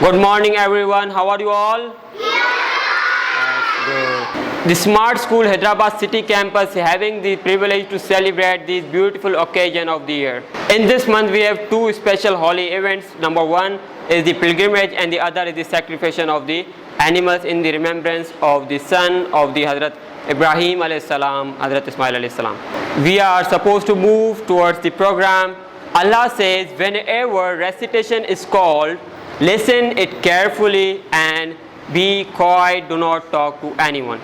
Good morning everyone, how are you all? That's good. The Smart School Hyderabad City Campus having the privilege to celebrate this beautiful occasion of the year. In this month we have two special holy events. Number one is the pilgrimage and the other is the sacrifice of the animals in the remembrance of the son of the Hazrat Ibrahim alayhi salam, Hazrat Ismail alayhi salam. We are supposed to move towards the program. Allah says whenever recitation is called, listen it carefully and be quiet, do not talk to anyone.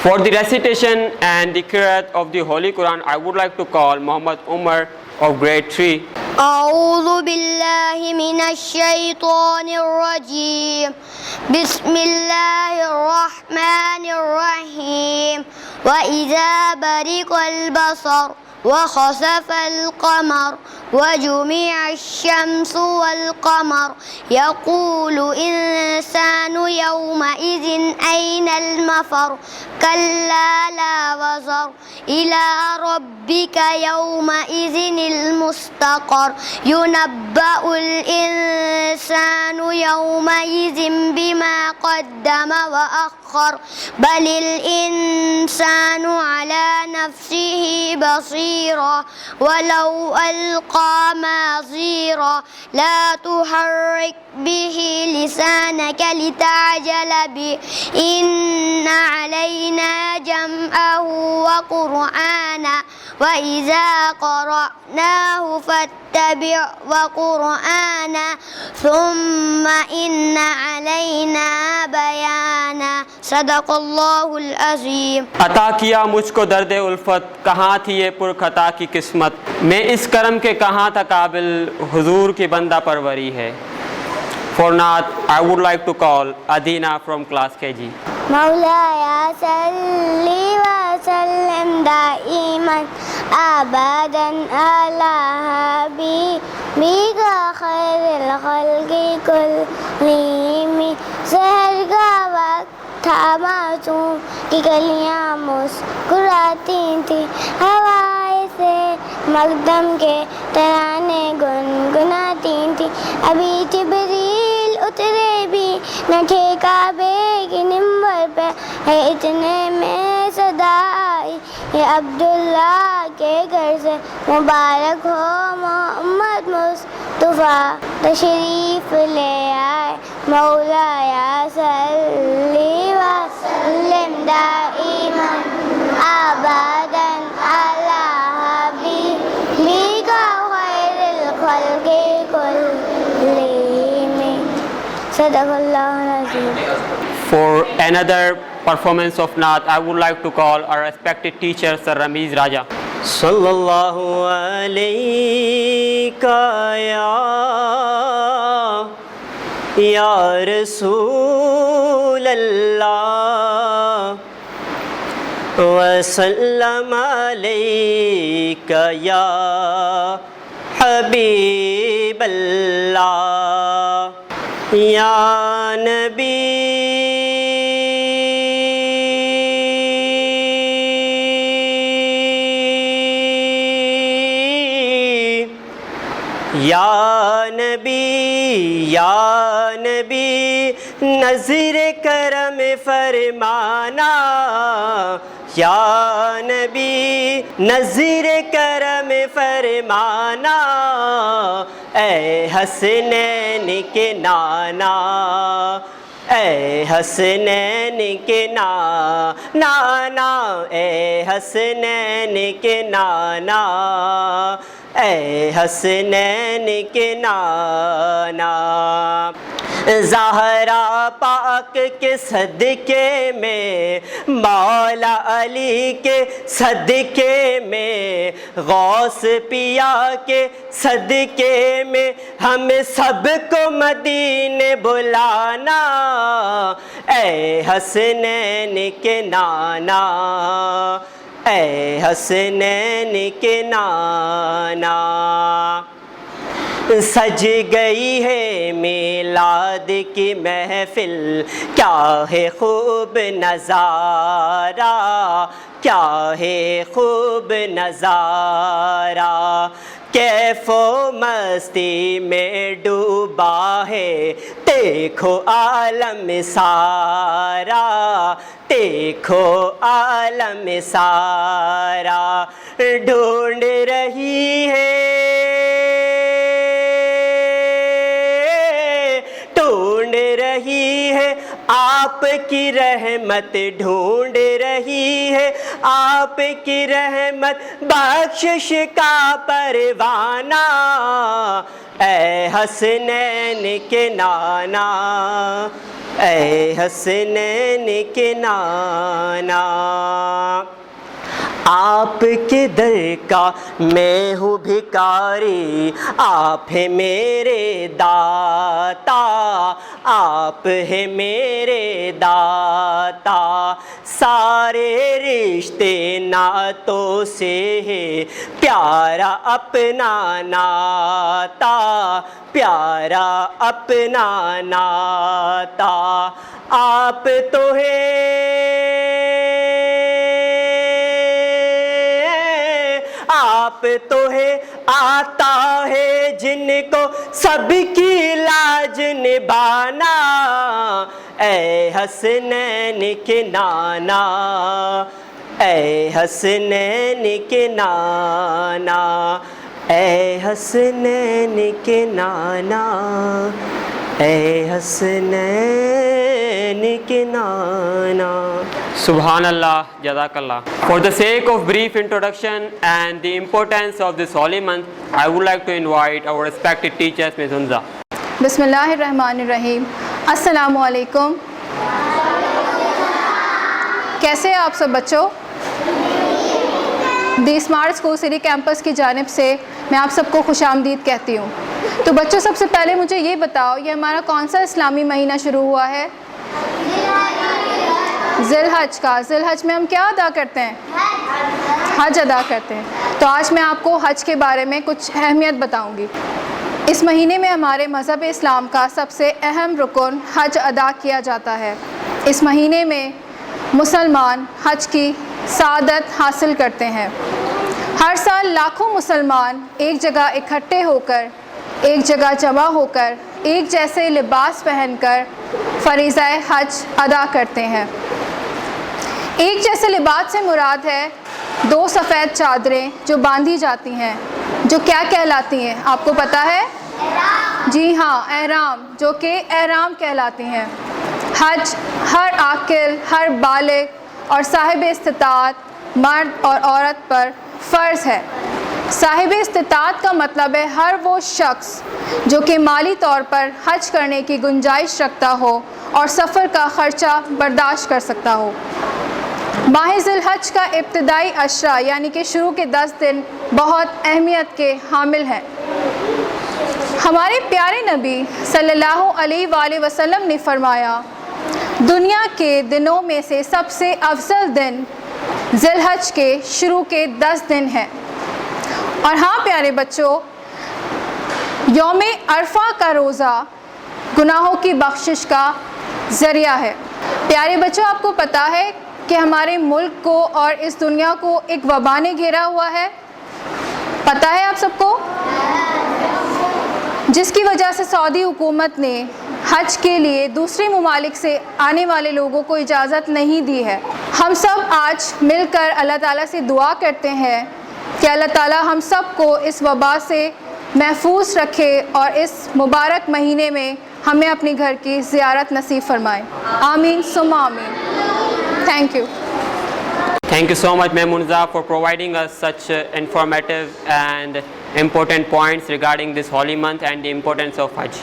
For the recitation and the qiraat of the Holy Quran, I would like to call Muhammad Umar of grade 3. أعوذ بالله من الشيطان الرجيم بسم الله الرحمن الرحيم وإذا برق البصر وخسف القمر وجمع الشمس والقمر يقول الإنسان يومئذ أين المفر كلا لا وزر إلى ربك يومئذ المستقر ينبأ الإنسان يومئذ بما قدم وأخر بل الإنسان على نفسه بصيرا ولو ألقى معذيرا لا تحرك به لسانك لتعجل به إن علينا جمعه وقرآنه وإذا قرأناه فاتبع وقرآنه ثم إن علينا بيانه صدق اللہ العظیم. عطا کیا مجھ کو درد الفت، کہاں تھی یہ پرخطا کی قسمت، میں اس کرم کے کہاں تھا قابل، حضور کی بندہ پروری ہے. For Naat, I would like to call Adina from class KG. مولاي صل وسلم دائما ابدا على حبيبك خير الخلق كلهم. سحر کا وقت تھا معصوم کی گلیاں مسکراتی تھی، ہوائیں سے مقدم کے ترانے گنگناتی تھی. ابھی جبریل اترے بھی نہ تھے کعبے کی نمبر پہ، ہے اتنے میں صدا آئی یہ عبداللہ کے گھر سے مبارک ہو محمد مصطفیٰ تشریف لے آئے. مولایا صلی وسلم دائما ابدا علی حبیبک خیر الخلق کلهم. صدق اللہ العظیم. For another performance of Naat, I would like to call our respected teacher Sir Ramiz Raja. صلی اللہ علیہ یا رسول اللہ وسلم علیک یا حبیب اللہ یا نبی یا نبی یا نبی نظر کرم فرمانا، یا نبی نظر کرم فرمانا، اے حسنین کے نانا، اے حسنین کے نانا، اے حسنین کے نانا، اے حسنین کے نانا. زہرا پاک کے صدقے میں، مولا علی کے صدقے میں، غوث پیا کے صدقے میں، ہم سب کو مدینے بلانا، اے حسنین کے نانا، اے حسنین کے نانا. سج گئی ہے میلاد کی محفل، کیا ہے خوب نظارہ، کیا ہے خوب نظارہ، کیف و مستی میں ڈوبا ہے دیکھو عالم سارا، دیکھو عالم سارا، ڈھونڈ رہی ہے، ڈھونڈ رہی ہے آپ کی رحمت، ڈھونڈ رہی ہے آپ کی رحمت، بخشش کا پروانہ، اے حسنین کے نانا، اے حسنین کے نانا، آپ کے در کا میں ہوں بھکاری، آپ ہے میرے داتا، آپ ہے میرے داتا، سارے رشتے نعتوں سے ہے پیارا اپنا ناتا، پیارا اپنا ناتا، آپ تو آپ تو ہے آتا ہے جن کو سب کی لاج نبھانا، اے حسنین کے نانا، اے حسنین کے نانا، اے حسنین کے نانا، اے حسنین کے نانا۔ سبحان اللہ، جزاک اللہ. For the sake of brief introduction and the importance of this holy month, I would like to invite our respected teachers, Ms. Hunza. بسم اللہ الرحمن الرحیم. السلام علیکم. کیسے ہیں آپ سب بچوں؟ دی اسمارٹ اسکول سری کیمپس کی جانب سے میں آپ سب کو خوش آمدید کہتی ہوں. تو بچوں سب سے پہلے مجھے یہ بتاؤ، یہ ہمارا کون سا اسلامی مہینہ شروع ہوا ہے؟ ذی الحج کا. ذی الحج میں ہم کیا ادا کرتے ہیں؟ حج ادا کرتے ہیں. تو آج میں آپ کو حج کے بارے میں کچھ اہمیت بتاؤں گی. اس مہینے میں ہمارے مذہب اسلام کا سب سے اہم رکن حج ادا کیا جاتا ہے. اس مہینے میں مسلمان حج کی سعادت حاصل کرتے ہیں. ہر سال لاکھوں مسلمان ایک جگہ اکٹھے ہو کر، ایک جگہ جمع ہو کر، ایک جیسے لباس پہن کر فریضہ حج ادا کرتے ہیں. ایک جیسے لباس سے مراد ہے دو سفید چادریں جو باندھی جاتی ہیں، جو کیا کہلاتی ہیں؟ آپ کو پتہ ہے؟ جی ہاں، احرام، جو کہ احرام کہلاتی ہیں. حج ہر عاقل، ہر بالغ اور صاحب استطاعت مرد اور عورت پر فرض ہے. صاحب استطاعت کا مطلب ہے ہر وہ شخص جو کہ مالی طور پر حج کرنے کی گنجائش رکھتا ہو اور سفر کا خرچہ برداشت کر سکتا ہو. ماہ ذی الحج کا ابتدائی عشرہ یعنی کہ شروع کے 10 دن بہت اہمیت کے حامل ہیں. ہمارے پیارے نبی صلی اللہ علیہ وآلہ وسلم نے فرمایا، دنیا کے دنوں میں سے سب سے افضل دن ذی الحج کے شروع کے 10 دن ہیں. اور ہاں پیارے بچوں، یوم عرفہ کا روزہ گناہوں کی بخشش کا ذریعہ ہے. پیارے بچوں، آپ کو پتہ ہے کہ ہمارے ملک کو اور اس دنیا کو ایک وبا نے گھیرا ہوا ہے؟ پتہ ہے آپ سب کو؟ جس کی وجہ سے سعودی حکومت نے حج کے لیے دوسرے ممالک سے آنے والے لوگوں کو اجازت نہیں دی ہے. ہم سب آج مل کر اللہ تعالیٰ سے دعا کرتے ہیں کہ اللہ تعالیٰ ہم سب کو اس وبا سے محفوظ رکھے اور اس مبارک مہینے میں ہمیں اپنے گھر کی زیارت نصیب فرمائے. آمین ثم آمین. Thank you. Thank you so much, Ms. Hunza, for providing us such informative and important points regarding this holy month and the importance of Hajj.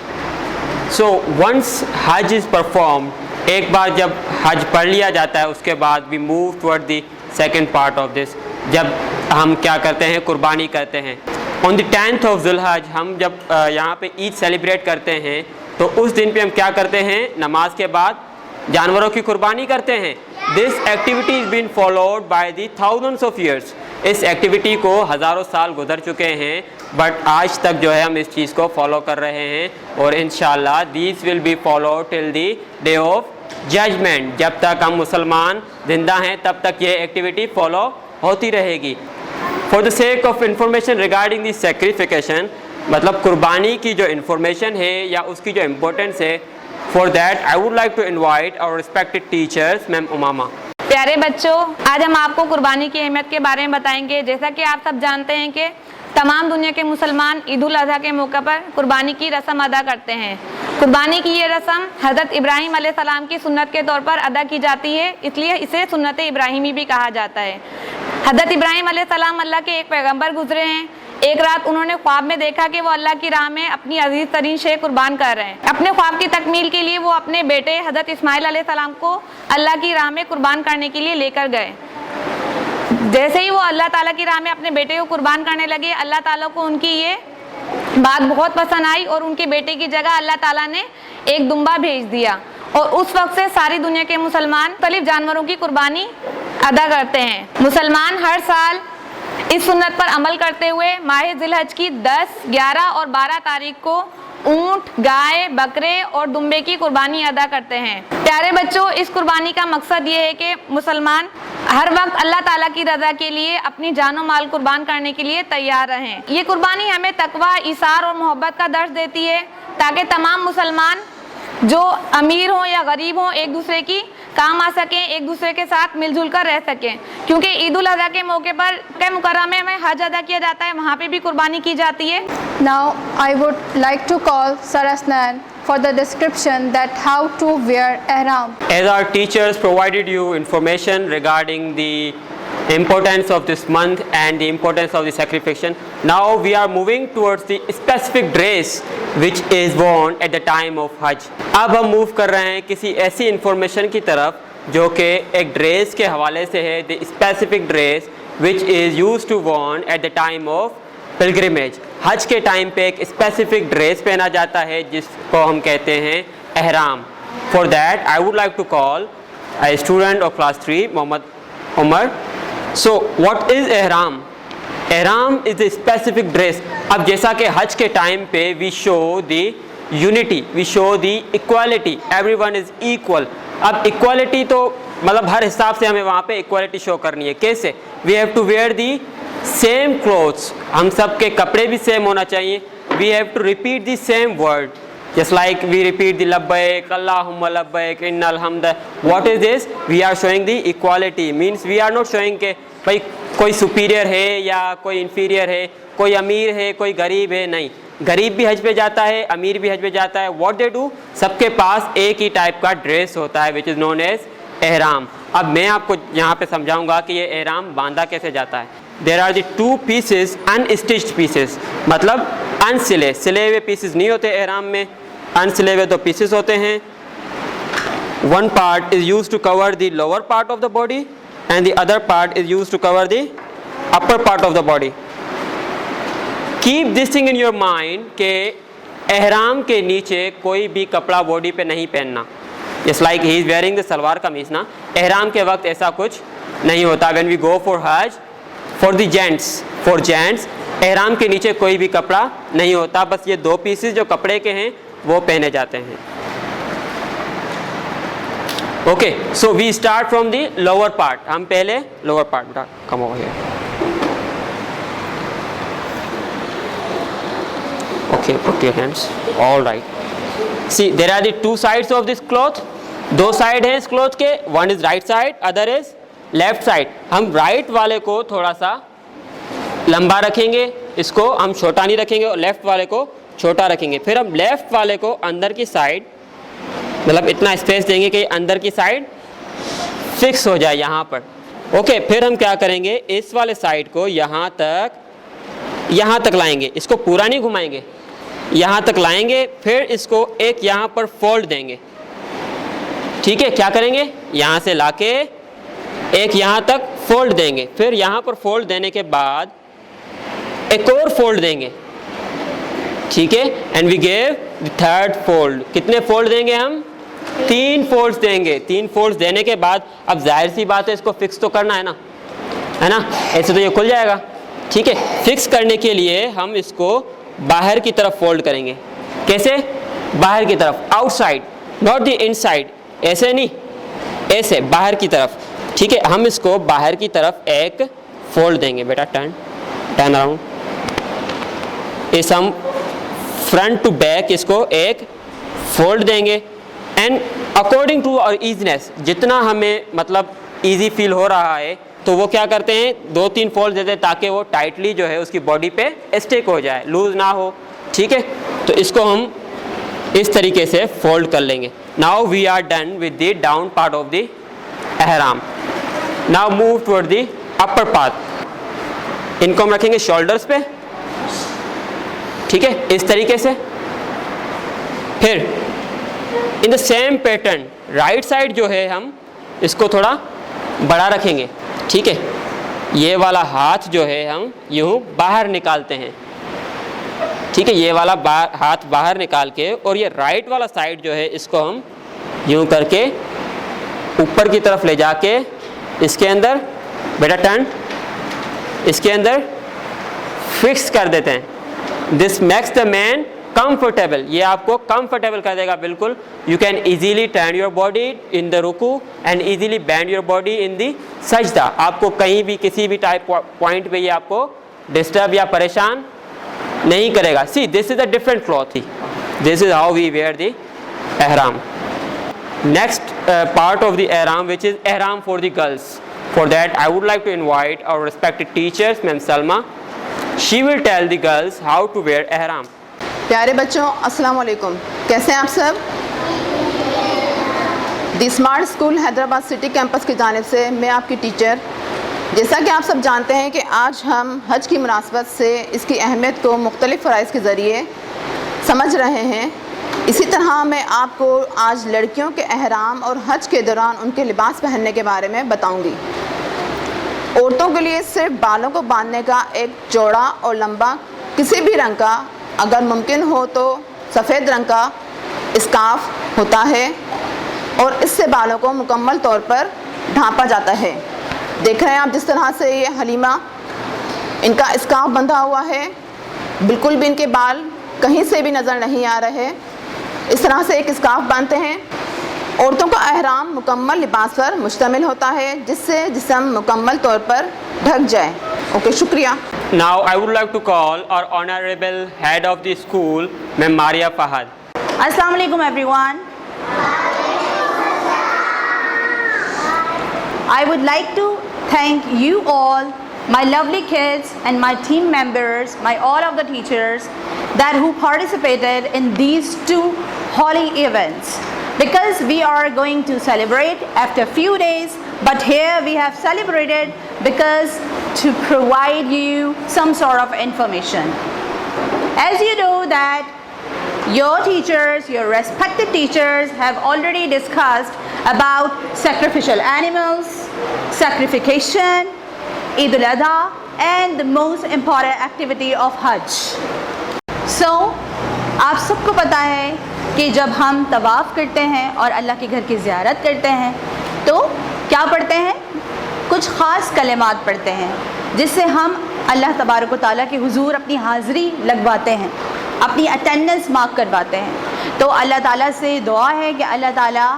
So once Hajj is performed, ایک بار جب حج پڑھ لیا جاتا ہے اس کے بعد we move toward the second part of this. جب ہم کیا کرتے ہیں؟ قربانی کرتے ہیں. On the 10th of Dhul Hajj ہم جب یہاں پہ عید سیلیبریٹ کرتے ہیں تو اس دن پہ ہم کیا کرتے ہیں؟ نماز کے بعد جانوروں کی قربانی کرتے ہیں. This activity has been followed by the thousands of years. اس ایکٹیویٹی کو ہزاروں سال گزر چکے ہیں بٹ آج تک جو ہے ہم اس چیز کو فالو کر رہے ہیں اور انشاءاللہ these will be follow till the day of judgement. جب تک ہم مسلمان زندہ ہیں تب تک یہ ایکٹیویٹی فالو ہوتی رہے گی. For the sake of information regarding the sacrification, مطلب قربانی کی جو انفارمیشن ہے یا اس کی جو امپورٹنس ہے, for that I would like to invite our respected teachers ma'am Imama. پیارے بچوں, آج ہم آپ کو قربانی کی اہمیت کے بارے میں بتائیں گے. جیسا کہ آپ سب جانتے ہیں کہ تمام دنیا کے مسلمان عید الاضحیٰ کے موقع پر قربانی کی رسم ادا کرتے ہیں. قربانی کی یہ رسم حضرت ابراہیم علیہ السلام کی سنت کے طور پر ادا کی جاتی ہے, اس لیے اسے سنت ابراہیمی بھی کہا جاتا ہے. حضرت ابراہیم علیہ السلام اللہ کے ایک پیغمبر گزرے ہیں. ایک رات انہوں نے خواب میں دیکھا کہ وہ اللہ کی راہ میں اپنی عزیز ترین شے قربان کر رہے ہیں. اپنے خواب کی تکمیل کے لیے وہ اپنے بیٹے حضرت اسماعیل علیہ السلام کو اللہ کی راہ میں قربان کرنے کے لیے لے کر گئے. جیسے ہی وہ اللہ تعالیٰ کی راہ میں اپنے بیٹے کو قربان کرنے لگے, اللہ تعالیٰ کو ان کی یہ بات بہت پسند آئی اور ان کے بیٹے کی جگہ اللہ تعالیٰ نے ایک دمبا بھیج دیا. اور اس وقت سے ساری دنیا کے مسلمان مختلف جانوروں کی قربانی ادا کرتے ہیں. مسلمان ہر سال اس سنت پر عمل کرتے ہوئے ماہ ذی الحج کی 10, 11 اور 12 تاریخ کو اونٹ, گائے, بکرے اور دمبے کی قربانی ادا کرتے ہیں. پیارے بچوں, اس قربانی کا مقصد یہ ہے کہ مسلمان ہر وقت اللہ تعالیٰ کی رضا کے لیے اپنی جان و مال قربان کرنے کے لیے تیار رہیں. یہ قربانی ہمیں تقویٰ, ایثار اور محبت کا درس دیتی ہے تاکہ تمام مسلمان جو امیر ہوں یا غریب ہوں ایک دوسرے کی کام آ سکیں, ایک دوسرے کے ساتھ مل جل کر رہ سکیں. کیونکہ عید الاضحیٰ کے موقع پر مکہ مکرمہ میں حج ادا کیا جاتا ہے, وہاں پہ بھی قربانی کی جاتی ہے. Now I would like to call Sir Asnan for the description that how to wear ihram. As our teachers provided you information regarding the importance of this month and the importance of the sacrifice, now we are moving towards the specific dress which is worn at the time of Hajj. اب ہم move کر رہے ہیں کسی ایسی information کی طرف جو کہ ایک ڈریس کے حوالے سے ہے, the specific dress which is used to worn at the time of pilgrimage. حج کے ٹائم پہ ایک اسپیسیفک ڈریس پہنا جاتا ہے جس کو ہم کہتے ہیں احرام. For that I would like to call a student of class 3, Mohammad Umar. So what is ihram? Ihram is a specific dress. اب جیسا کہ حج کے ٹائم پہ we show the unity, we show the equality, everyone is equal. اب equality تو مطلب ہر حساب سے ہمیں وہاں پہ equality show کرنی ہے. کیسے? We have to wear the same clothes. ہم سب کے کپڑے بھی سیم ہونا چاہیے. We have to repeat the same word. Just like we repeat the labbaik, Allahumma labbaik, innal hamda. What is this? We are showing the equality. Means we are not showing کہ بھائی کوئی superior ہے یا کوئی inferior ہے, کوئی امیر ہے کوئی غریب ہے. نہیں, غریب بھی حج پہ جاتا ہے, امیر بھی حج پہ جاتا ہے. What they do? سب کے پاس ایک ہی ٹائپ کا ڈریس ہوتا ہے which is known as احرام. اب میں آپ کو یہاں پہ سمجھاؤں گا کہ یہ احرام باندھا کیسے جاتا ہے. There are the two pieces, unstitched pieces, مطلب انسلے, سلے ہوئے پیسز نہیں ہوتے احرام میں, انسلے ہوئے دو پیسز ہوتے ہیں. One part is used to cover the lower part of the body and the other part is used to cover the upper part of the body. Keep this thing in your mind کہ احرام کے نیچے کوئی بھی کپڑا body پہ نہیں پہننا. Just like he is wearing the salwar قمیص نا, احرام کے وقت ایسا کچھ نہیں ہوتا. When we go for Hajj, for gents, احرام کے نیچے کوئی بھی کپڑا نہیں ہوتا, بس یہ دو پیسز جو کپڑے کے ہیں وہ پہنے جاتے ہیں. Okay, so we start from the lower part. ہم پہلے lower part, come over here. Okay, put your hands. All right. See, there are the two sides of this cloth. دو سائڈ ہیں اس کلوتھ کے, one is right side, other is left side. ہم right والے کو تھوڑا سا لمبا رکھیں گے, اس کو ہم چھوٹا نہیں رکھیں گے, اور لیفٹ والے کو چھوٹا رکھیں گے. پھر ہم لیفٹ والے کو اندر کی سائڈ, مطلب اتنا اسپیس دیں گے کہ اندر کی سائڈ فکس ہو جائے یہاں پر. اوکے, پھر ہم کیا کریں گے, اس والے سائڈ کو یہاں تک لائیں گے, اس کو پورا نہیں گھمائیں گے, یہاں تک لائیں گے. پھر اس کو ایک یہاں پر فولڈ دیں گے. ٹھیک ہے, کیا کریں گے, یہاں سے لا کے ایک یہاں تک فولڈ دیں گے. پھر یہاں پر فولڈ دینے کے بعد ایک اور فولڈ دیں گے. ٹھیک ہے, and we give the third fold. کتنے فولڈ دیں گے ہم, 3 فولڈز دیں گے. 3 فولڈز دینے کے بعد اب ظاہر سی بات ہے اس کو فکس تو کرنا ہے نا, ایسے تو یہ کھل جائے گا. ٹھیک ہے. فکس کرنے کے لیے ہم اس کو باہر کی طرف فولڈ کریں گے. کیسے؟ باہر کی طرف, out side, not the in side. ایسے نہیں, ایسے باہر کی طرف. ٹھیک ہے, ہم اس کو باہر کی طرف ایک فولڈ دیں گے. بیٹا ٹرن اراؤنڈ. اس ہم فرنٹ ٹو بیک اس کو ایک فولڈ دیں گے. اینڈ اکارڈنگ ٹو اور ایزینس, جتنا ہمیں مطلب ایزی فیل ہو رہا ہے تو وہ کیا کرتے ہیں, 2-3 فولڈ دیتے ہیں تاکہ وہ ٹائٹلی جو ہے اس کی باڈی پہ اسٹیک ہو جائے, لوز نہ ہو. ٹھیک ہے, تو اس کو ہم اس طریقے سے فولڈ کر لیں گے. Now we are done with the down part of the احرام. Now move toward the upper part. ان کو ہم رکھیں گے شولڈرس پہ. ٹھیک ہے, اس طریقے سے. پھر in the same pattern right side جو ہے ہم اس کو تھوڑا بڑا رکھیں گے. ٹھیک ہے, یہ والا ہاتھ جو ہے ہم یوں باہر نکالتے ہیں. ٹھیک ہے, یہ والا ہاتھ باہر نکال کے, اور یہ رائٹ والا سائڈ جو ہے اس کو ہم یوں کر کے اوپر کی طرف لے جا کے اس کے اندر, بیٹا ٹرن, اس کے اندر فکس کر دیتے ہیں. This makes the man comfortable. یہ آپ کو کمفرٹیبل کر دے گا بالکل. You can easily turn your body in the رکوع and easily bend your body in the سجدہ. آپ کو کہیں بھی کسی بھی ٹائپ پوائنٹ پہ یہ آپ کو ڈسٹرب یا پریشان نہیں کرے گا. See this is a different cloth. This is how we wear the احرام. نیکسٹ پارٹ آف دی احرام وچ از احرام for the girls. For that, I would like to invite our respected teachers, Ma'am Salma. She will tell the girls how to wear ihram. پیارے بچوں السلام علیکم. کیسے ہیں آپ سب؟ The smart school Hyderabad city campus کی جانب سے میں آپ کی ٹیچر. جیسا کہ آپ سب جانتے ہیں کہ آج ہم حج کی مناسبت سے اس کی اہمیت کو مختلف فرائض کے ذریعے سمجھ رہے ہیں. اسی طرح میں آپ کو آج لڑکیوں کے احرام اور حج کے دوران ان کے لباس پہننے کے بارے میں بتاؤں گی. عورتوں کے لیے صرف بالوں کو باندھنے کا ایک چوڑا اور لمبا کسی بھی رنگ کا, اگر ممکن ہو تو سفید رنگ کا اسکارف ہوتا ہے, اور اس سے بالوں کو مکمل طور پر ڈھانپا جاتا ہے. دیکھ رہے ہیں آپ جس طرح سے یہ حلیمہ, ان کا اسکارف بندھا ہوا ہے, بالکل بھی ان کے بال کہیں سے بھی نظر نہیں آ رہے. اس طرح سے ایک اسکارف باندھتے ہیں. عورتوں کا احرام مکمل لباس پر مشتمل ہوتا ہے جس سے جسم مکمل طور پر ڈھک جائے. اوکے, شکریہ. Now I would like to call our honorable head of the school, Ma'am Maria Fahad. Assalamu alaikum everyone. I would like to thank you all, my lovely kids and my team members, all of the teachers that who participated in these two holy events, because we are going to celebrate after a few days, but here we have celebrated because to provide you some sort of information. As you know that your teachers, your respected teachers have already discussed about sacrificial animals, sacrification, Eid al-Adha, and the most important activity of Hajj. So, آپ سب کو پتہ ہے کہ جب ہم طواف کرتے ہیں اور اللہ کے گھر کی زیارت کرتے ہیں تو کیا پڑھتے ہیں؟ کچھ خاص کلمات پڑھتے ہیں جس سے ہم اللہ تبارک و تعالیٰ کے حضور اپنی حاضری لگواتے ہیں, اپنی اٹینڈنس مارک کرواتے ہیں. تو اللہ تعالیٰ سے دعا ہے کہ اللہ تعالیٰ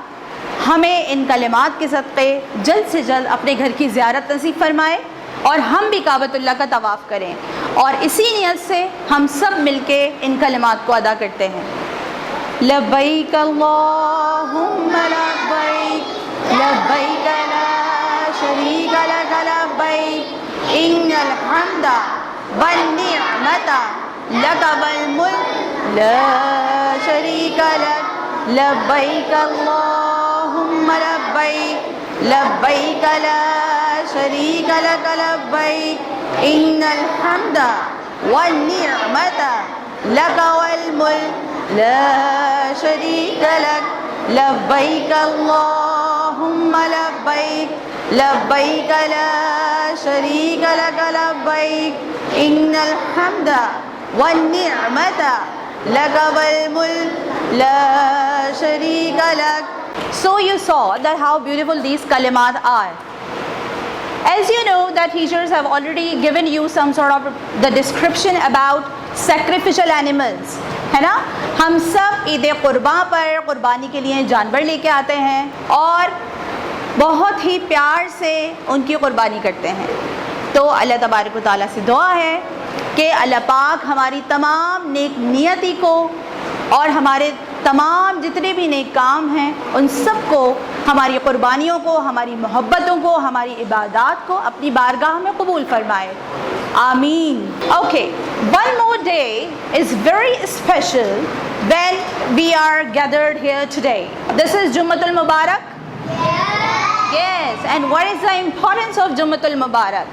ہمیں ان کلمات کے صدقے جلد سے جلد اپنے گھر کی زیارت نصیب فرمائے اور ہم بھی کعبۃ اللہ کا طواف کریں. اور اسی نیت سے ہم سب مل کے ان کلمات کو ادا کرتے ہیں. لبیک اللہم لبیک, لبیک لا شریک لک لبیک, ان الحمد والنعمت لک والملک لا شریک لک. لبیک اللہم لبیک, لبیک لا شریک لک لبیک, ان الحمد والنعمت لک والملک لا شریک لک. لبیک اللہم لبیک, لبیک لا شریک لک لبیک, ان الحمد والنعمت لک والملک لا شریک لک. So you saw that how beautiful these kalimat are. As you know, the teachers have already given you some sort of the description about sacrificial animals, ہے نا. ہم سب عید قرباں پر قربانی کے لیے جانور لے کے آتے ہیں اور بہت ہی پیار سے ان کی قربانی کرتے ہیں. تو اللہ تبارک و تعالیٰ سے دعا ہے کہ اللہ پاک ہماری تمام نیک نیتی کو اور ہمارے تمام جتنے بھی نیک کام ہیں ان سب کو، ہماری قربانیوں کو، ہماری محبتوں کو، ہماری عبادات کو اپنی بارگاہ میں قبول فرمائے. آمین. Okay, one more day is very special when we are gathered here today. This is Jum'atul Mubarak. Yes, and what is the importance of Jum'atul Mubarak?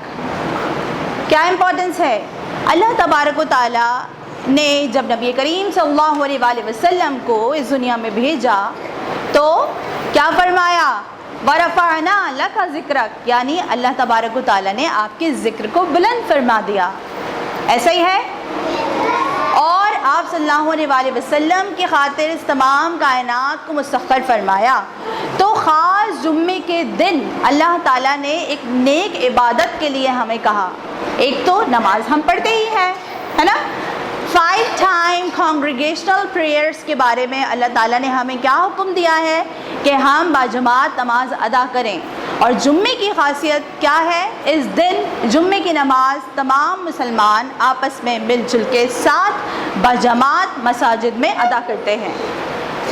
کیا امپورٹنس ہے؟ اللہ تبارک و تعالیٰ نے جب نبی کریم صلی اللہ علیہ وآلہ وسلم کو اس دنیا میں بھیجا تو کیا فرمایا؟ وَرَفَعْنَا لَكَ ذِكْرَكَ، یعنی اللہ تبارک و تعالیٰ نے آپ کے ذکر کو بلند فرما دیا. ایسا ہی ہے. اور آپ صلی اللہ علیہ وآلہ وسلم کی خاطر اس تمام کائنات کو مسخر فرمایا. تو خاص جمعے کے دن اللہ تعالیٰ نے ایک نیک عبادت کے لیے ہمیں کہا. ایک تو نماز ہم پڑھتے ہی ہیں، ہے نا. 5 ٹائم کانگریگیشنل پریئرز کے بارے میں اللہ تعالیٰ نے ہمیں کیا حکم دیا ہے کہ ہم باجماعت نماز ادا کریں. اور جمعے کی خاصیت کیا ہے؟ اس دن جمعے کی نماز تمام مسلمان آپس میں مل جل کے ساتھ باجماعت مساجد میں ادا کرتے ہیں.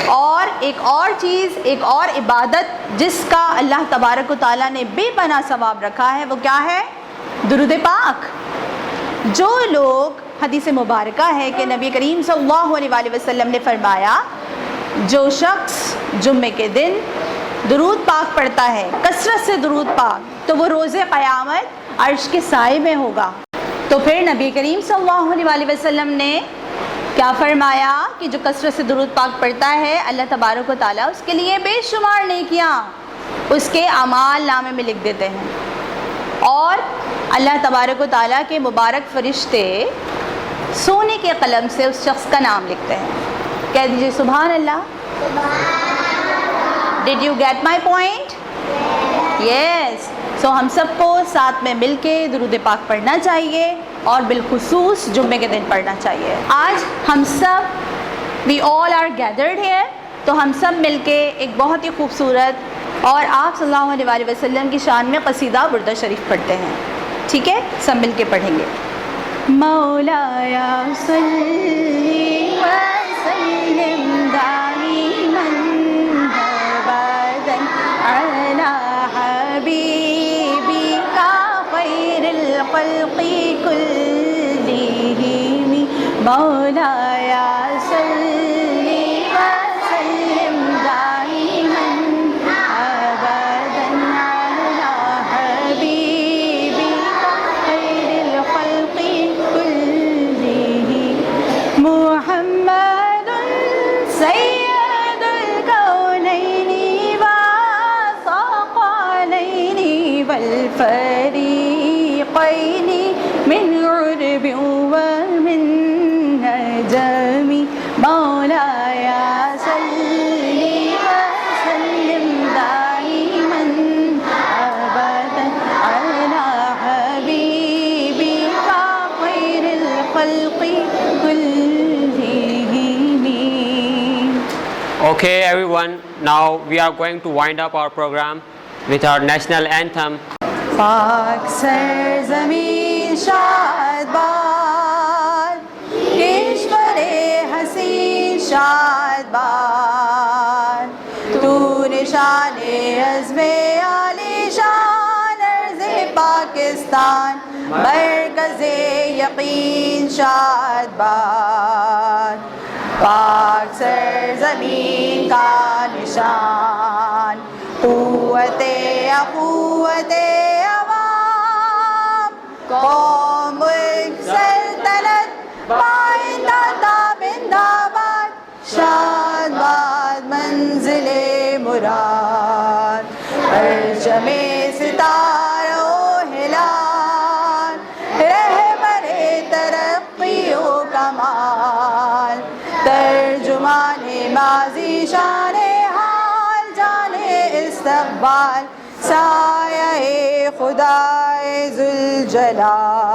اور ایک اور چیز، ایک اور عبادت جس کا اللہ تبارک و تعالیٰ نے بے پناہ ثواب رکھا ہے وہ کیا ہے؟ درود پاک. جو لوگ، حدیث مبارکہ ہے کہ نبی کریم صلی اللہ علیہ وآلہ وسلم نے فرمایا جو شخص جمعے کے دن درود پاک پڑھتا ہے، کثرت سے درود پاک، تو وہ روز قیامت عرش کے سائے میں ہوگا. تو پھر نبی کریم صلی اللہ علیہ وآلہ وسلم نے کیا فرمایا کہ جو کثرت سے درود پاک پڑھتا ہے اللہ تبارک و تعالیٰ اس کے لیے بے شمار نیکیاں اس کے اعمال نامے میں لکھ دیتے ہیں. اور اللہ تبارک و تعالیٰ کے مبارک فرشتے سونے کے قلم سے اس شخص کا نام لکھتے ہیں. کہہ دیجیے سبحان اللہ. Did you get my point? Yes. So ہم سب کو ساتھ میں مل کے درود پاک پڑھنا چاہیے اور بالخصوص جمعے کے دن پڑھنا چاہیے. آج ہم سب we all are gathered here، تو ہم سب مل کے ایک بہت ہی خوبصورت اور آپ صلی اللہ علیہ وآلہ وسلم کی شان میں قصیدہ بردہ شریف پڑھتے ہیں. ٹھیک ہے؟ سب مل کے پڑھیں گے. مولایا صلی وسلم دائما ابدا علی حبیبک خیر الخلق کلہم. مولایا صلی وسلم دائما ابدا علی حبیبک خیر الخلق کلہم. محمد سید الکونین والثقلین والفریقین من عرب ومن نجم. مولایا صلی وسلم دائما ابدا علی حبیبک خیر الخلق کلہم. Okay, everyone, now we are going to wind up our program with our national anthem. پاک سرزمین شاد باد، کشور حسین شاد باد، تو نشان عزم عالی شان ارض پاکستان، مرکز یقین شاد باد. پاک سرزمین کا نشان، قوت اخوت عوام، قوم سلطنت پائندہ تابندہ باد، شاد باد منزل مراد. پرچم ستارہ و ہلال، رہبر ترقی و کمال، ترجمان ماضی شان حال، جانے استقبال. جلال سایہ خدائے ذوالجلال.